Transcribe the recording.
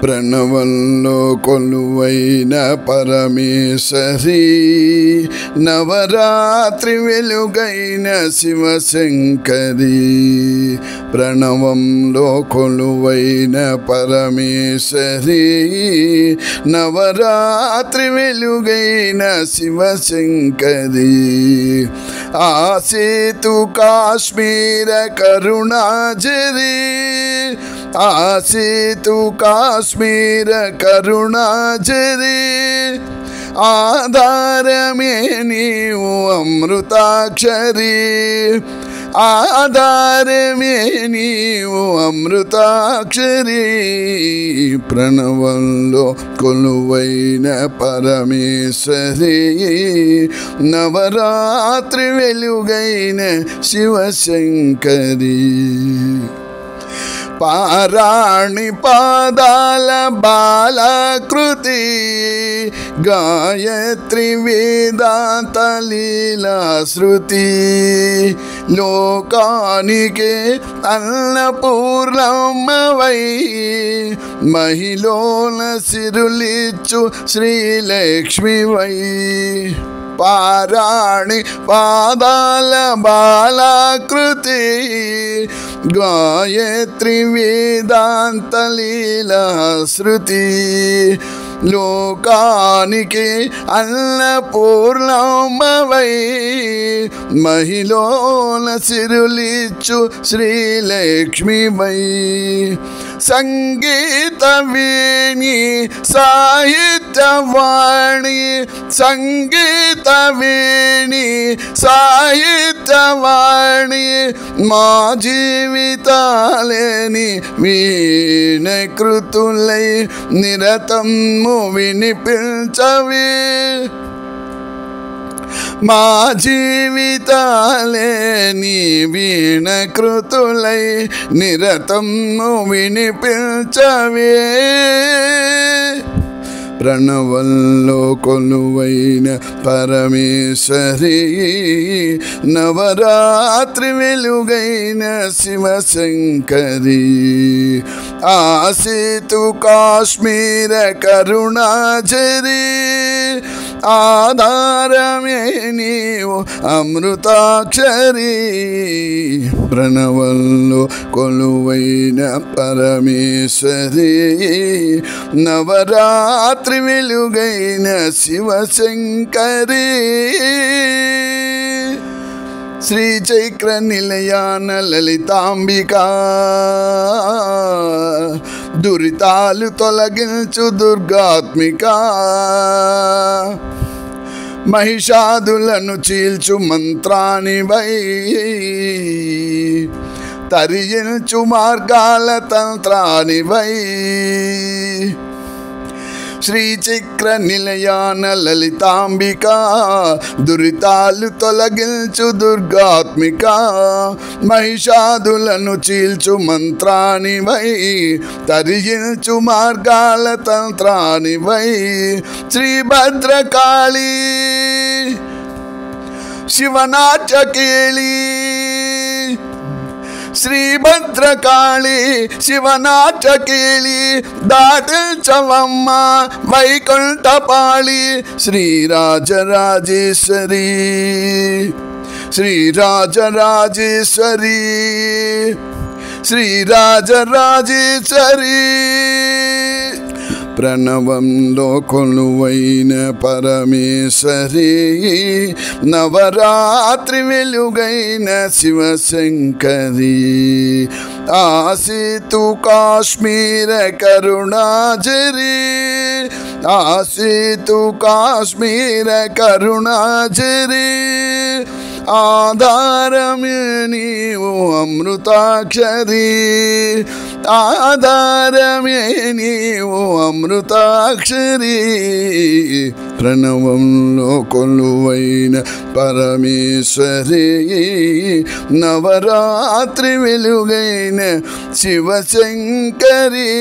ప్రణవంలో కొలువైన పరమేశ్వరి, నవరాత్రి వెలుగైన శివశంకరి. ప్రణవంలో కొలువైన పరమేశ్వరి, నవరాత్రి వెలుగైన శివశంకరి. ఆసేతు కాశ్మీర కరుణాజరి, ఆసేతు కాశ్మీర కరుణాజరి. ఆధారమే నీవు అమృతాక్షరి, ఆధారమే నీవు అమృతాక్షరి. ప్రణవంలో కొలువైన పరమేశ్వరి, నవరాత్రి వెలుగైన శివశంకరి. పారాణి పాదాల బాలాకృతి, గాయత్రి వేదాంత లీలా శృతి. లోకానికే అన్నపూర్ణమ్మవై, మహిళల సిరులిచ్చు శ్రీలక్ష్మివై. పారాణి పాదాల బాలాకృతి, గాయత్రి వేదాంత లీలా శృతి. లోకానికి అన్నపూర్ణమ్మవై, మహిళల సిరులిచ్చు శ్రీలక్ష్మివై. సంగీత వేణి సాహిత్యవాణి, సంగీత వేణి సాహిత్యవాణి. మా జీవితాలేని వీణకృతులై నిరతము వినిపించవే. మా జీవితాలే నీ వీణకృతులై నిరతము వినిపించవే. ప్రణవంలో కొలువైన పరమేశ్వరి, నవరాత్రి వెలుగైన శివశంకరి. ఆసేతు కాశ్మీర కరుణాజరి, ఆధారమే నీవు అమృతాక్షరి. ప్రణవంలో కొలువైన పరమేశ్వరి, నవరాత్రి వెలుగైన శివశంకరి. శ్రీచక్ర నిలయాన లలితాంబికా, దురితాలు తొలగించు దుర్గాత్మికా. మహిషాదులను చీల్చు మంత్రానివై, తరించు మార్గాల తంత్రానివై. శ్రీచక్ర నిలయాన లలితాంబికా, దురితాలు తొలగించు దుర్గాత్మికా. మహిషాదులను చీల్చు మంత్రానివై, తరించు మార్గాల తంత్రానివై. శ్రీ భద్రకాళి శివనాట్యకేళి, శ్రీ భద్రకాళి శివనాట్యకేళి. దాటించవమ్మ వైకుంఠపాళి. శ్రీరాజరాజేశ్వరి, శ్రీరాజరాజేశ్వరి, శ్రీరాజరాజేశ్వరి. ప్రణవంలో కొలువైన పరమేశ్వరి, నవరాత్రి వెలుగైన శివశంకరి. ఆసేతు కాశ్మీర కరుణాజరి, ఆసేతు కాశ్మీర కరుణాజరి. ఆధారమే నీవు అమృతాక్షరి, ఆధారమే నీవు అమృతాక్షరి. ప్రణవంలో కొలువైన పరమేశ్వరి, నవరాత్రి వెలుగైన శివశంకరి.